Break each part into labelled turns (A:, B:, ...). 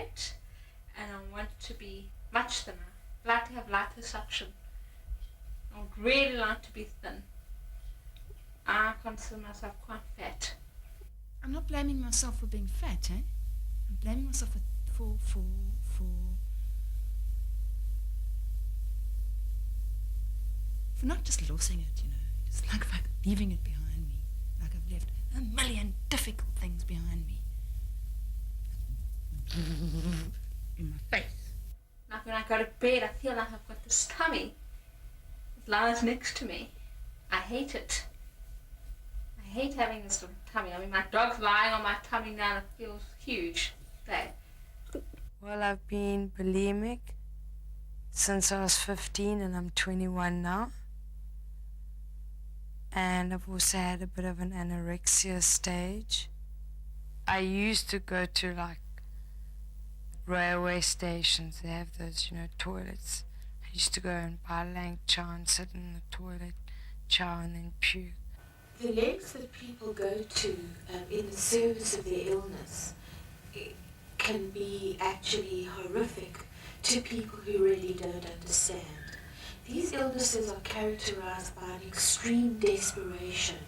A: weight, and I want to be much thinner. I like to have liposuction. I would really like to be thin. I consider myself quite fat.
B: I'm not blaming myself for being fat, eh? I'm blaming myself for not just losing it, you know. It's like leaving it behind me. Like I've left a million difficult things behind me. In my face.
A: Like when I go to bed, I feel like I've got this tummy. It lies next to me. I hate it. I hate having this little tummy. I mean, my dog's lying on my tummy now and it feels huge. There.
C: Well, I've been bulimic since I was 15 and I'm 21 now. And I've also had a bit of an anorexia stage. I used to go to like railway stations. They have those, you know, toilets. I used to go and buy lang chow and sit in the toilet, chow and then puke.
D: The lengths that people go to in the service of their illness can be actually horrific to people who really don't understand. These illnesses are characterized by an extreme desperation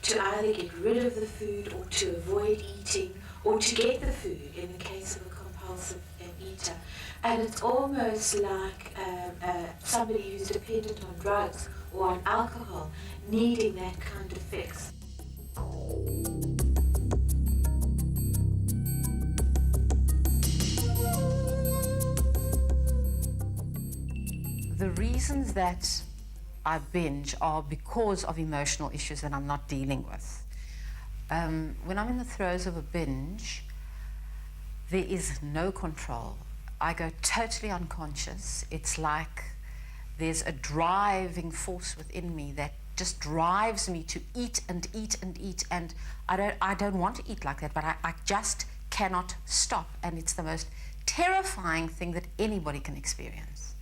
D: to either get rid of the food or to avoid eating or to get the food in the case of a compulsive eater. And it's almost like somebody who's dependent on drugs or on alcohol needing that kind of fix.
E: The reasons that I binge are because of emotional issues that I'm not dealing with. When I'm in the throes of a binge, there is no control. I go totally unconscious. It's like there's a driving force within me that just drives me to eat and eat and eat. And I don't want to eat like that, but I just cannot stop. And it's the most terrifying thing that anybody can experience.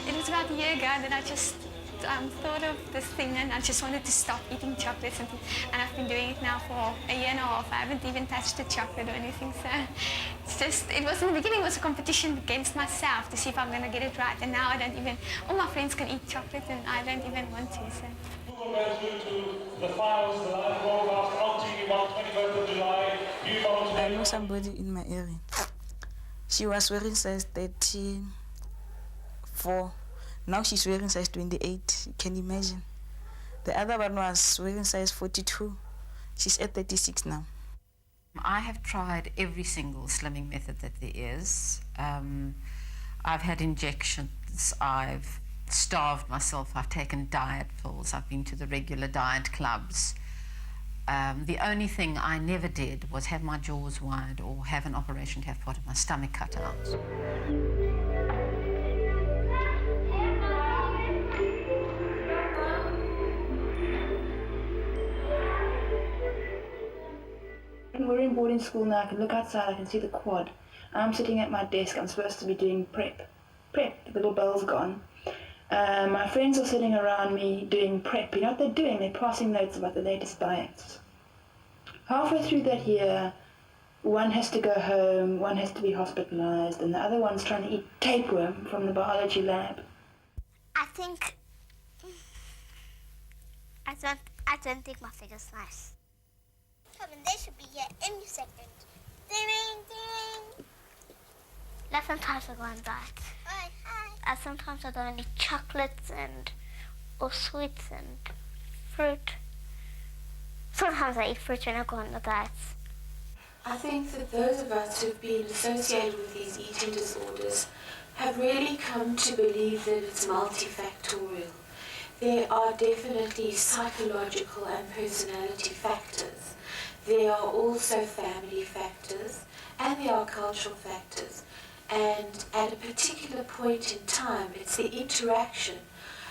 F: It was about a year ago that I just thought of this thing and I just wanted to stop eating chocolates and I've been doing it now for a year and a half. I haven't even touched a chocolate or anything, so it's just, it was in the beginning, it was a competition against myself to see if I'm going to get it right, and now I don't even, all my friends can eat chocolate and I don't even want to, so.
G: We'll go through to the finals, the live broadcast on TV1, 21st of July.
H: I know somebody in my area. She was wearing size 34. Now she's wearing size 28. You can imagine. The other one was wearing size 42. She's at 36 now.
E: I have tried every single slimming method that there is. I've had injections. I've starved myself. I've taken diet pills. I've been to the regular diet clubs. The only thing I never did was have my jaws wired or have an operation to have part of my stomach cut out.
I: We're in boarding school now. I can look outside, I can see the quad. I'm sitting at my desk, I'm supposed to be doing prep. The little bell's gone. My friends are sitting around me doing prep. You know what they're doing? They're passing notes about the latest diets. Halfway through that year, one has to go home, one has to be hospitalized, and the other one's trying to eat tapeworm from the biology lab.
J: I don't think my figure's nice. They should be here any second. Ding, ding. Like sometimes I go on diet. Hi. Sometimes I don't eat chocolates or sweets and fruit. Sometimes I eat fruit when I go on the diets.
D: I think that those of us who've been associated with these eating disorders have really come to believe that it's multifactorial. There are definitely psychological and personality factors. There are also family factors, and there are cultural factors. And at a particular point in time, it's the interaction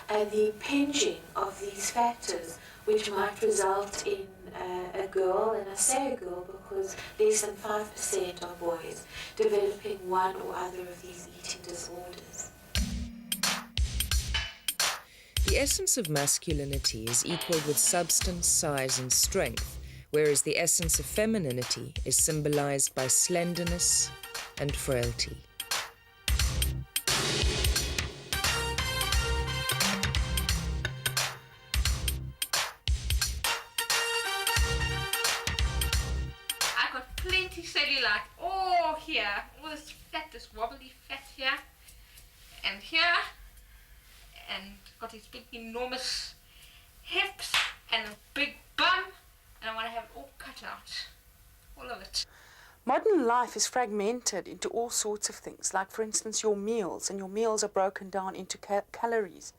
D: and the impinging of these factors which might result in a girl, and I say a girl because less than 5% of boys developing one or other of these eating disorders.
K: The essence of masculinity is equalled with substance, size, and strength, whereas the essence of femininity is symbolized by slenderness and frailty.
A: I got plenty cellulite all here, all this fat, this wobbly fat here, and here, and got these big enormous hips and a big bum, and I want to have it all cut out, all of it.
L: Modern life is fragmented into all sorts of things, like, for instance, your meals, and your meals are broken down into calories.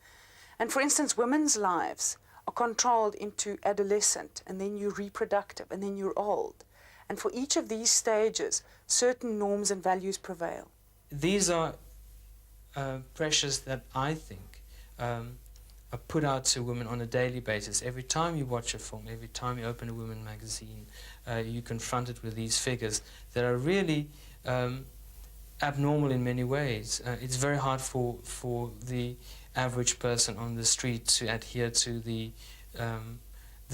L: And, for instance, women's lives are controlled into adolescent, and then you're reproductive, and then you're old. And for each of these stages, certain norms and values prevail.
M: These are pressures that I think are put out to women on a daily basis. Every time you watch a film, every time you open a women magazine, you're confronted with these figures that are really abnormal in many ways. It's very hard for the average person on the street to adhere to the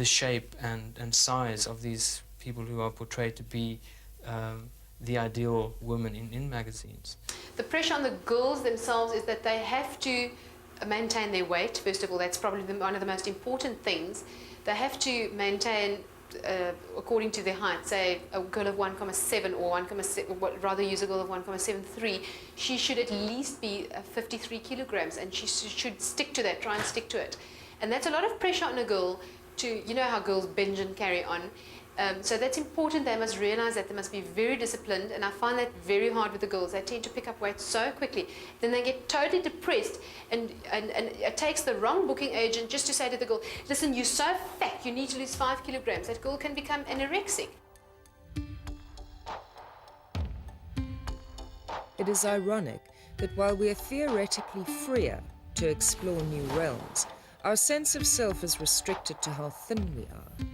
M: shape and size of these people who are portrayed to be the ideal woman in magazines.
N: The pressure on the girls themselves is that they have to maintain their weight. First of all, that's probably one of the most important things. They have to maintain, according to their height, say a girl of 1,7 or 1,7, rather use a girl of 1,73, she should at least be 53 kilograms, and she should stick to that, try and stick to it. And that's a lot of pressure on a girl to, you know how girls binge and carry on. So that's important. They must realize that they must be very disciplined, and I find that very hard with the girls. They tend to pick up weight so quickly. Then they get totally depressed, and it takes the wrong booking agent just to say to the girl, listen, you're so fat, you need to lose 5 kilograms. That girl can become anorexic.
K: It is ironic that while we are theoretically freer to explore new realms, our sense of self is restricted to how thin we are.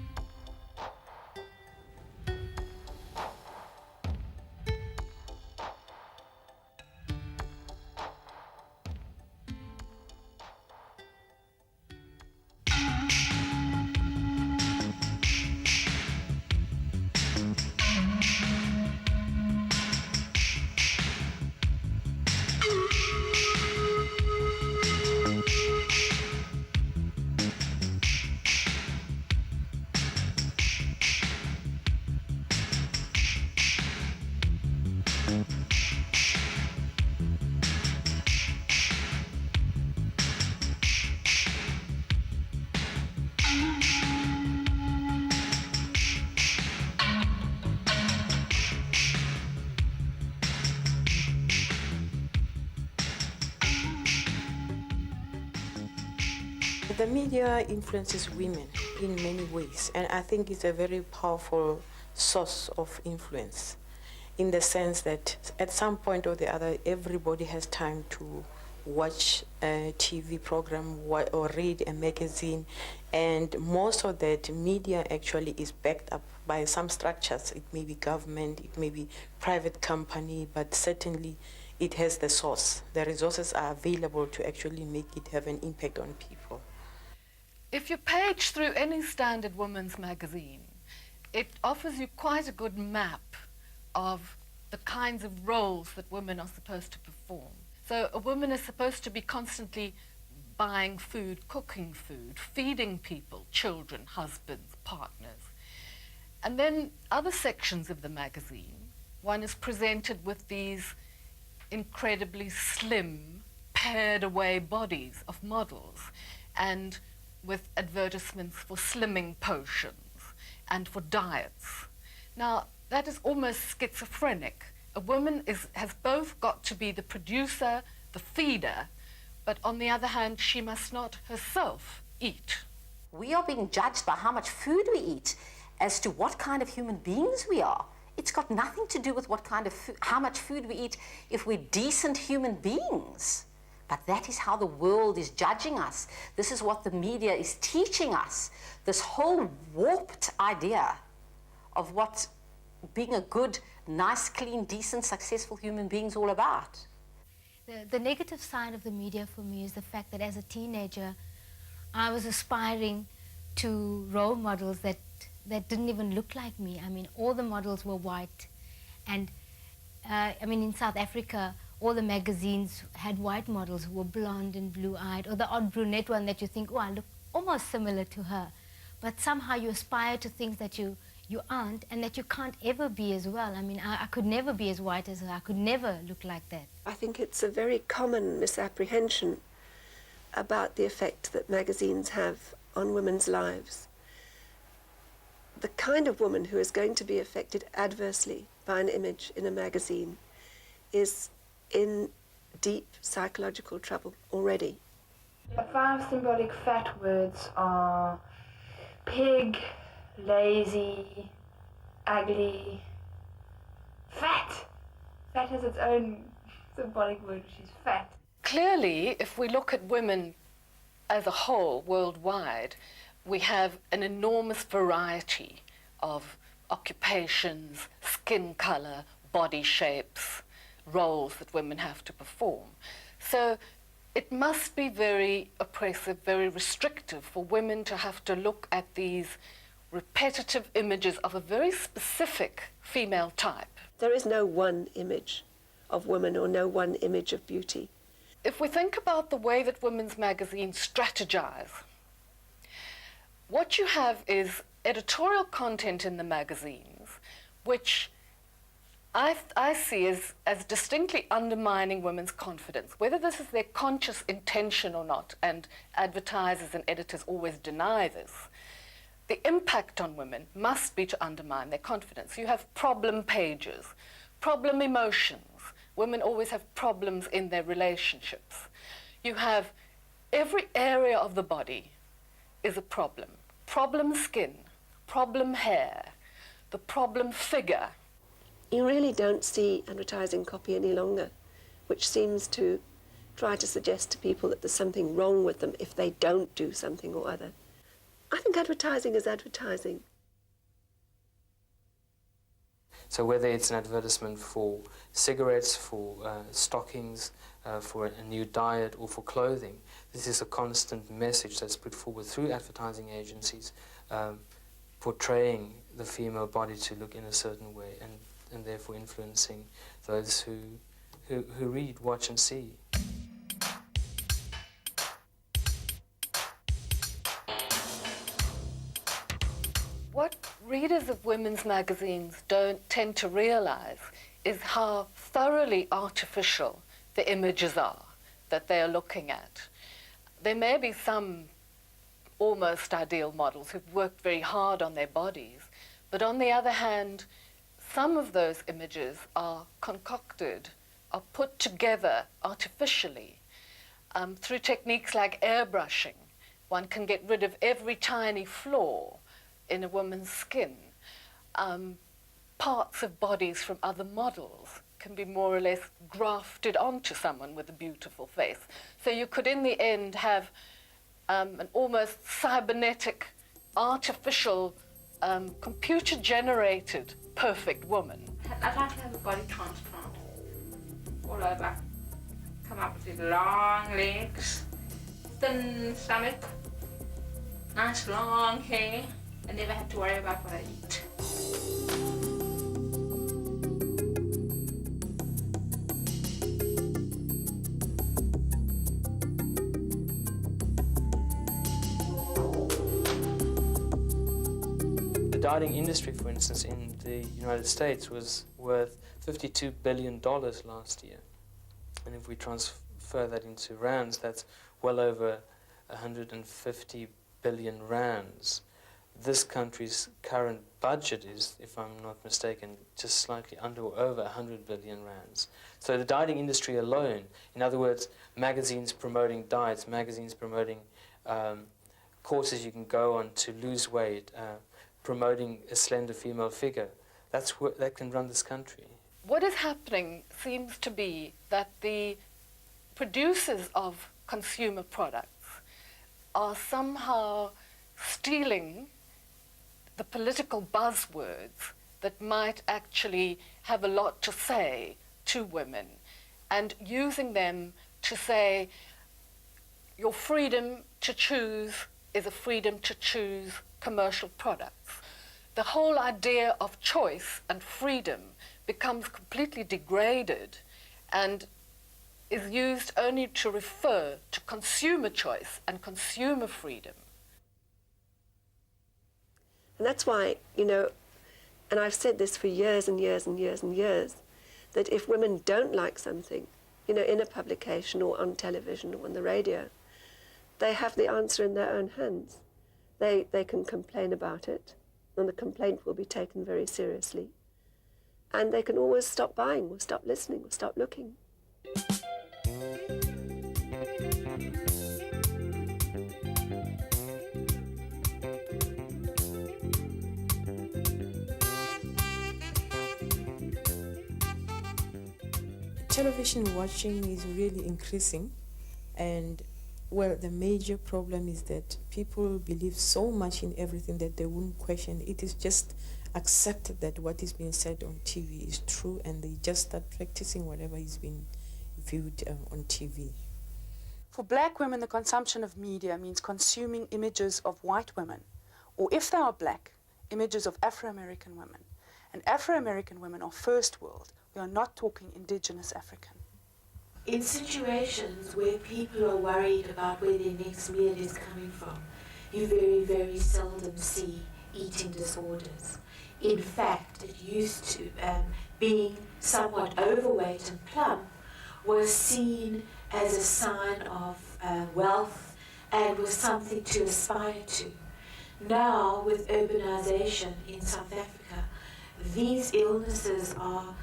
L: The media influences women in many ways, and I think it's a very powerful source of influence, in the sense that at some point or the other, everybody has time to watch a TV program or read a magazine, and most of that media actually is backed up by some structures. It may be government, it may be private company, but certainly it has the source. The resources are available to actually make it have an impact on people.
B: If you page through any standard women's magazine, it offers you quite a good map of the kinds of roles that women are supposed to perform. So a woman is supposed to be constantly buying food, cooking food, feeding people, children, husbands, partners. And then other sections of the magazine, one is presented with these incredibly slim, pared away bodies of models, and with advertisements for slimming potions and for diets. Now, that is almost schizophrenic. A woman has both got to be the producer, the feeder, but on the other hand, she must not herself eat.
O: We are being judged by how much food we eat as to what kind of human beings we are. It's got nothing to do with what kind of how much food we eat if we're decent human beings. But that is how the world is judging us. This is what the media is teaching us. This whole warped idea of what being a good, nice, clean, decent, successful human being is all about.
J: The negative side of the media for me is the fact that as a teenager,
P: I was aspiring to role models that didn't even look like me. I mean, all the models were white. And I mean, in South Africa, all the magazines had white models who were blonde and blue-eyed, or the odd brunette one that you think, oh, I look almost similar to her. But somehow you aspire to things that you aren't, and that you can't ever be as well. I mean, I could never be as white as her. I could never look like that.
Q: I think it's a very common misapprehension about the effect that magazines have on women's lives. The kind of woman who is going to be affected adversely by an image in a magazine is in deep psychological trouble already.
I: The 5 symbolic fat words are pig, lazy, ugly, fat. Fat has its own symbolic word, which is fat.
B: Clearly, if we look at women as a whole worldwide, we have an enormous variety of occupations, skin color, body shapes, roles that women have to perform. So it must be very oppressive, very restrictive for women to have to look at these repetitive images of a very specific female type.
Q: There is no one image of woman or no one image of beauty.
B: If we think about the way that women's magazines strategize, what you have is editorial content in the magazines which I see as distinctly undermining women's confidence, whether this is their conscious intention or not, and advertisers and editors always deny this. The impact on women must be to undermine their confidence. You have problem pages, problem emotions. Women always have problems in their relationships. You have every area of the body is a problem. Problem skin, problem hair, the problem figure.
Q: You really don't see advertising copy any longer, which seems to try to suggest to people that there's something wrong with them if they don't do something or other. I think advertising is advertising.
M: So whether it's an advertisement for cigarettes, for stockings, for a new diet, or for clothing, this is a constant message that's put forward through advertising agencies, portraying the female body to look in a certain way, and therefore influencing those who read, watch and see.
B: What readers of women's magazines don't tend to realize is how thoroughly artificial the images are that they are looking at. There may be some almost ideal models who've worked very hard on their bodies, but on the other hand, some of those images are concocted, are put together artificially through techniques like airbrushing. One can get rid of every tiny flaw in a woman's skin. Parts of bodies from other models can be more or less grafted onto someone with a beautiful face. So you could, in the end, have an almost cybernetic, artificial, computer-generated perfect woman.
A: I'd like to have a body transplant all over. Come up with these long legs, thin stomach, nice long hair, and never have to worry about what I eat.
M: The dieting industry, for instance, in the United States was worth $52 billion last year. And if we transfer that into rands, that's well over 150 billion rands. This country's current budget is, if I'm not mistaken, just slightly under or over 100 billion rands. So the dieting industry alone, in other words, magazines promoting diets, magazines promoting courses you can go on to lose weight, promoting a slender female figure, that can run this country.
B: What is happening seems to be that the producers of consumer products are somehow stealing the political buzzwords that might actually have a lot to say to women and using them to say, your freedom to choose is a freedom to choose commercial products. The whole idea of choice and freedom becomes completely degraded and is used only to refer to consumer choice and consumer freedom.
Q: And that's why, you know, and I've said this for years and years and years and years, that if women don't like something, you know, in a publication or on television or on the radio, they have the answer in their own hands. They can complain about it, and the complaint will be taken very seriously. And they can always stop buying or stop listening or stop looking.
L: Television watching is really increasing, and well, the major problem is that people believe so much in everything that they won't question. It is just accepted that what is being said on TV is true, and they just start practicing whatever is being viewed on TV.
R: For black women, the consumption of media means consuming images of white women, or if they are black, images of Afro-American women. And Afro-American women are first world. We are not talking indigenous African.
D: In situations where people are worried about where their next meal is coming from, you very, very seldom see eating disorders. In fact, it used to, being somewhat overweight and plump was seen as a sign of wealth and was something to aspire to. Now, with urbanization in South Africa, these illnesses are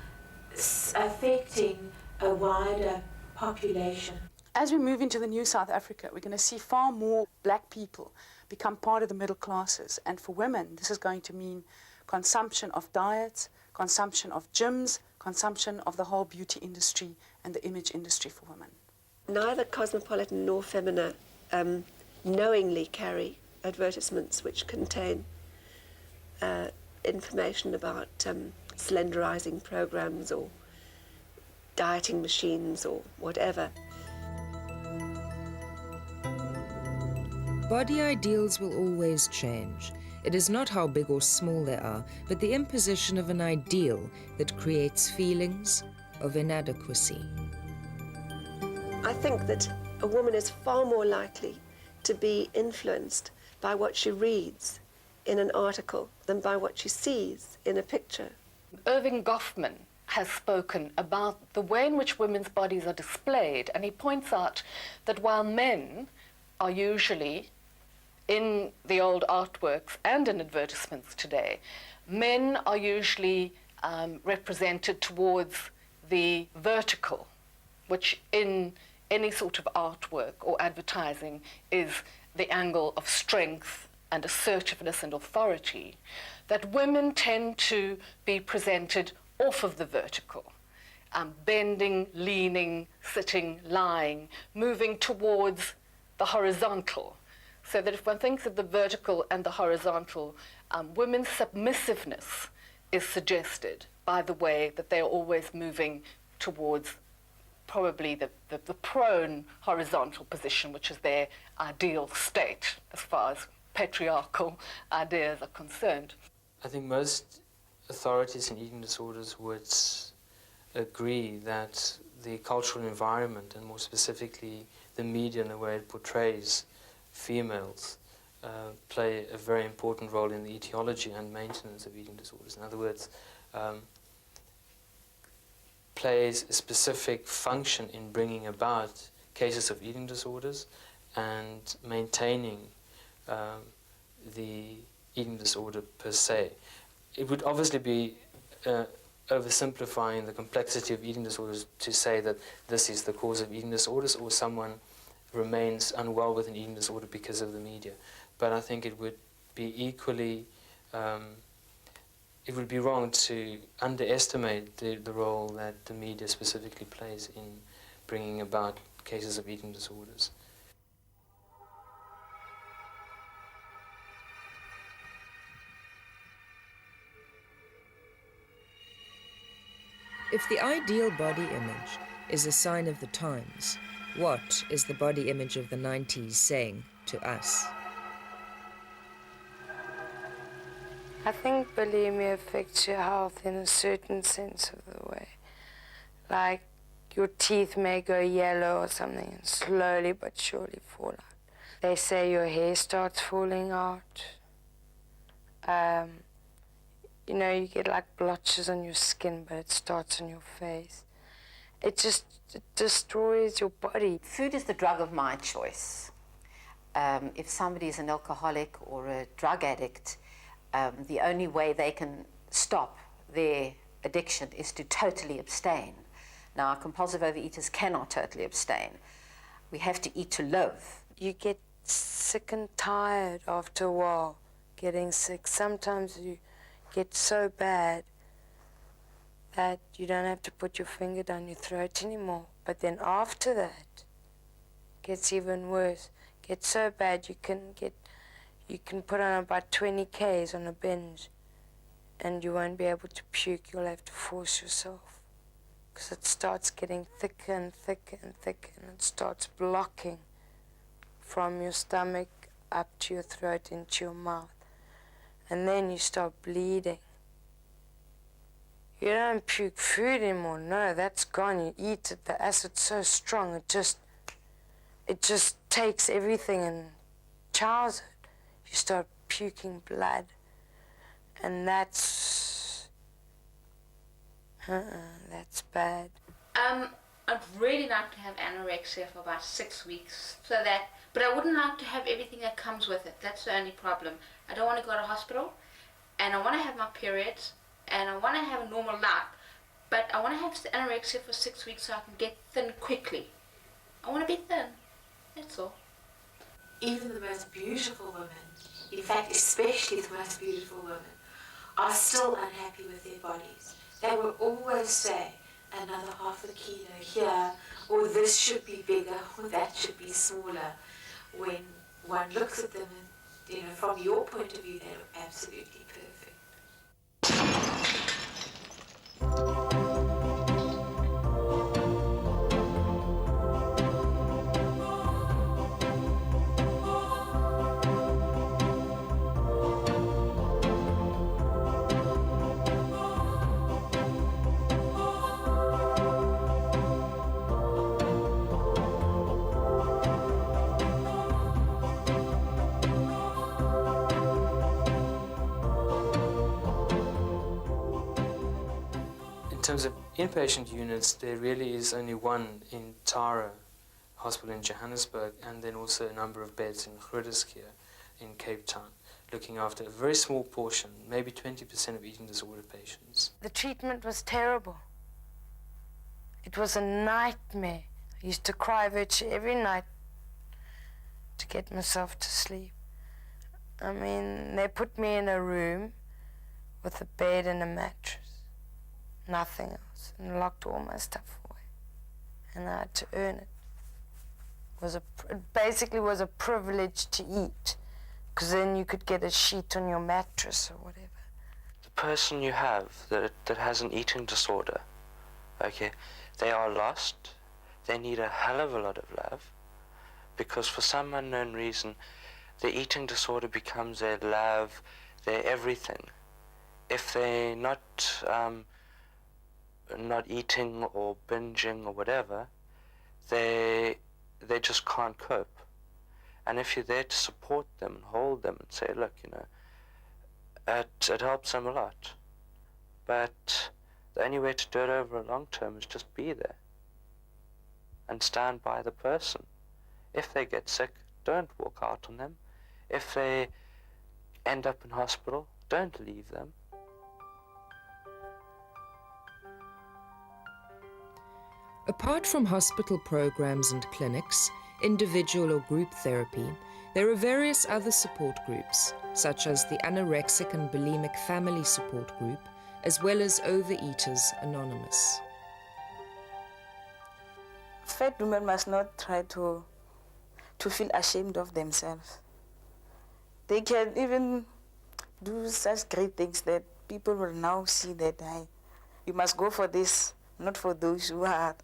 D: affecting a wider population.
R: As we move into the new South Africa, we're going to see far more black people become part of the middle classes. And for women, this is going to mean consumption of diets, consumption of gyms, consumption of the whole beauty industry and the image industry for women.
Q: Neither Cosmopolitan nor Femina knowingly carry advertisements which contain information about slenderizing programs or dieting machines or whatever.
K: Body ideals will always change. It is not how big or small they are, but the imposition of an ideal that creates feelings of inadequacy.
Q: I think that a woman is far more likely to be influenced by what she reads in an article than by what she sees in a picture.
B: Irving Goffman has spoken about the way in which women's bodies are displayed, and he points out that while men are usually in the old artworks and in advertisements today, men are usually represented towards the vertical, which in any sort of artwork or advertising is the angle of strength and assertiveness and authority, that women tend to be presented off of the vertical, bending, leaning, sitting, lying, moving towards the horizontal. So that if one thinks of the vertical and the horizontal, women's submissiveness is suggested by the way that they're always moving towards probably the prone horizontal position, which is their ideal state as far as patriarchal ideas are concerned.
M: I think most authorities in eating disorders would agree that the cultural environment, and more specifically the media and the way it portrays females, play a very important role in the etiology and maintenance of eating disorders. In other words, plays a specific function in bringing about cases of eating disorders and maintaining the eating disorder per se. It would obviously be oversimplifying the complexity of eating disorders to say that this is the cause of eating disorders or someone remains unwell with an eating disorder because of the media. But I think it would be equally, it would be wrong to underestimate the role that the media specifically plays in bringing about cases of eating disorders.
K: If the ideal body image is a sign of the times, What is the body image of the 90s saying to us?
C: I think bulimia affects your health in a certain sense of the way. Like your teeth may go yellow or something and slowly but surely fall out. They say your hair starts falling out. You know, you get like blotches on your skin, but it starts on your face. It destroys your body.
O: Food is the drug of my choice. If somebody is an alcoholic or a drug addict, the only way they can stop their addiction is to totally abstain. Now, compulsive overeaters cannot totally abstain. We have to eat to live.
C: You get sick and tired after a while, getting sick. Sometimes you get so bad that you don't have to put your finger down your throat anymore. But then after that, it gets even worse. It gets so bad you can put on about 20 Ks on a binge and you won't be able to puke. You'll have to force yourself because it starts getting thicker and thicker and thicker, and it starts blocking from your stomach up to your throat into your mouth. And then you start bleeding. You don't puke food anymore. No, that's gone. You eat it. The acid's so strong. It just takes everything and chows it. You start puking blood, and that's bad.
A: I'd really like to have anorexia for about 6 weeks, but I wouldn't like to have everything that comes with it. That's the only problem. I don't want to go to hospital, and I want to have my periods, and I want to have a normal life, but I want to have anorexia for 6 weeks so I can get thin quickly. I want to be thin. That's all.
D: Even the most beautiful women, in fact, especially the most beautiful women, are still unhappy with their bodies. They will always say, another half a kilo here, or this should be bigger, or that should be smaller. When one looks at them, and, from your point of view, they look absolutely perfect.
M: In terms of inpatient units, there really is only one in Tara Hospital in Johannesburg, and then also a number of beds in crude here in Cape Town, looking after a very small portion, maybe 20% of eating disorder patients.
C: The treatment was terrible. It was a nightmare. I used to cry virtually every night to get myself to sleep. I mean, they put me in a room with a bed and a mattress. Nothing else, and locked all my stuff away. And I had to earn it. It basically was a privilege to eat, because then you could get a sheet on your mattress or whatever.
S: The person you have that has an eating disorder, okay, they are lost. They need a hell of a lot of love, because for some unknown reason, the eating disorder becomes their love, their everything. If they're not eating or binging or whatever, they just can't cope. And if you're there to support them and hold them and say, look, it helps them a lot. But the only way to do it over a long term is just be there and stand by the person. If they get sick, don't walk out on them. If they end up in hospital, don't leave them.
K: Apart from hospital programs and clinics, individual or group therapy, there are various other support groups, such as the Anorexic and Bulimic Family Support Group, as well as Overeaters Anonymous.
H: Fat women must not try to feel ashamed of themselves. They can even do such great things that people will now see that you must go for this, not for those who are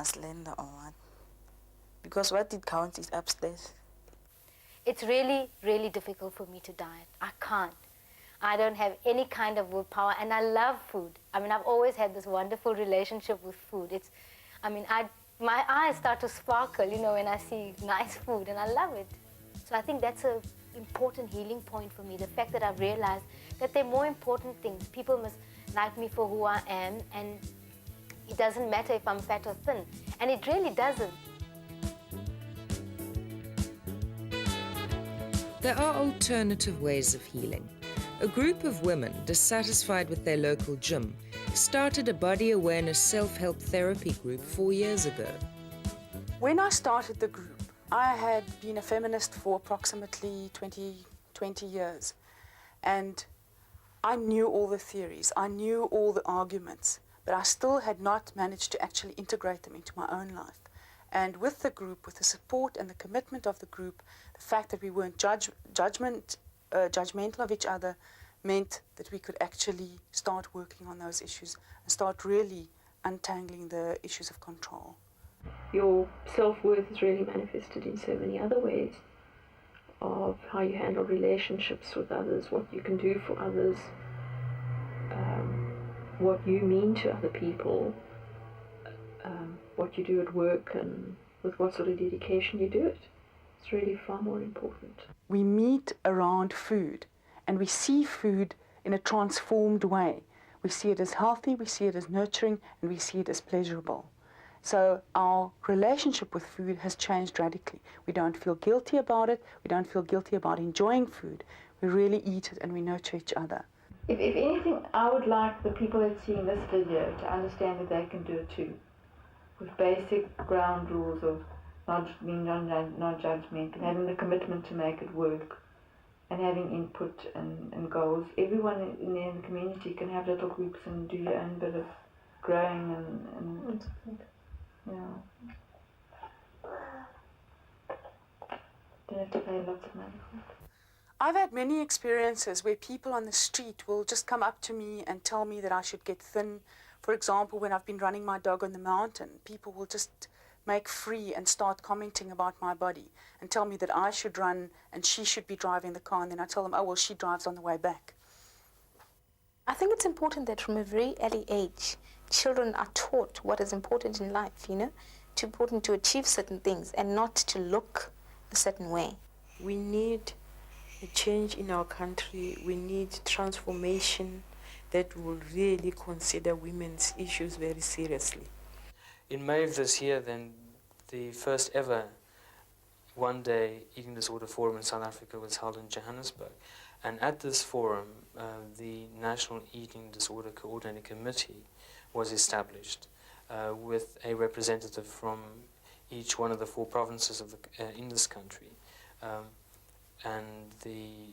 H: slender or what. because what it counts is upstairs.
P: It's really, really difficult for me to diet. I can't. I don't have any kind of willpower, and I love food. I mean, I've always had this wonderful relationship with food. My eyes start to sparkle, you know, when I see nice food, and I love it. So I think that's an important healing point for me, the fact that I've realized that there are more important things. People must like me for who I am, and it doesn't matter if I'm fat or thin, and it really doesn't.
K: There are alternative ways of healing. A group of women dissatisfied with their local gym started a body awareness self-help therapy group 4 years ago.
R: When I started the group, I had been a feminist for approximately 20 years. And I knew all the theories, I knew all the arguments, but I still had not managed to actually integrate them into my own life. And with the group, with the support and the commitment of the group, the fact that we weren't judgmental of each other meant that we could actually start working on those issues and start really untangling the issues of control.
D: Your self-worth is really manifested in so many other ways, of how you handle relationships with others, what you can do for others, what you mean to other people, what you do at work, and with what sort of dedication you do it. It's really far more important.
R: We meet around food, and we see food in a transformed way. We see it as healthy, we see it as nurturing, and we see it as pleasurable. So our relationship with food has changed radically. We don't feel guilty about it, we don't feel guilty about enjoying food. We really eat it and we nurture each other.
I: If anything, I would like the people that see this video to understand that they can do it too, with basic ground rules of not being non-judgmental, having the commitment to make it work, and having input and goals. Everyone in the community can have little groups and do your own bit of growing and yeah. Don't have to pay lots of money for it.
R: I've had many experiences where people on the street will just come up to me and tell me that I should get thin. For example, when I've been running my dog on the mountain, people will just make free and start commenting about my body and tell me that I should run and she should be driving the car, and then I tell them, oh, well, she drives on the way back.
D: I think it's important that from a very early age, children are taught what is important in life, you know, it's important to achieve certain things and not to look a certain way.
L: We need a change in our country. We need transformation that will really consider women's issues very seriously.
M: In May of this year, then, the first ever one-day eating disorder forum in South Africa was held in Johannesburg. And at this forum, the National Eating Disorder Coordinating Committee was established with a representative from each one of the 4 provinces of in this country. And the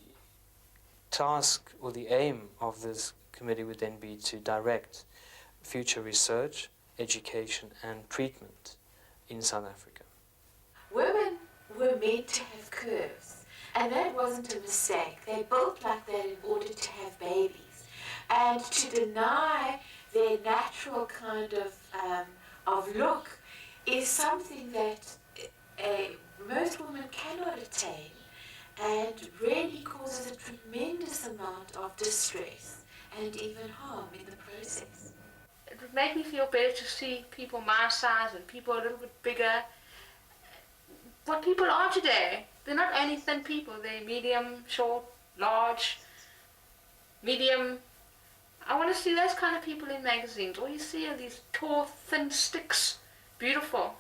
M: task or the aim of this committee would then be to direct future research, education and treatment in South Africa.
D: Women were meant to have curves, and that wasn't a mistake. They built like that in order to have babies. And to deny their natural kind of look is something that most women cannot attain, and really causes a tremendous amount of distress and even harm in the process.
A: It would make me feel better to see people my size and people a little bit bigger. What people are today, they're not only thin people, they're medium, short, large, medium. I want to see those kind of people in magazines. All you see are these tall, thin sticks. Beautiful.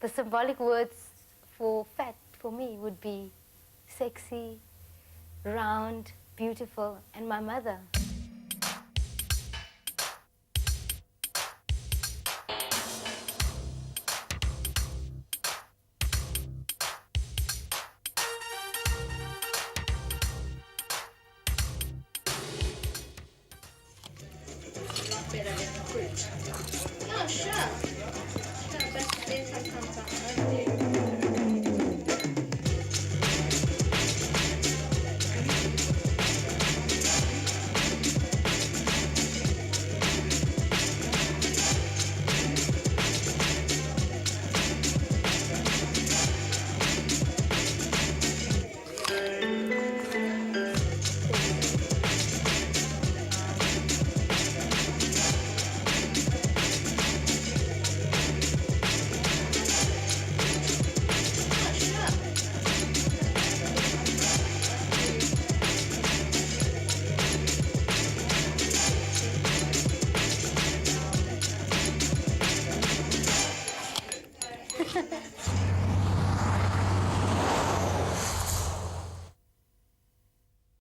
P: The symbolic words for fat, for me, would be sexy, round, beautiful, and my mother.
A: Oh, sure. That's the thing that comes out.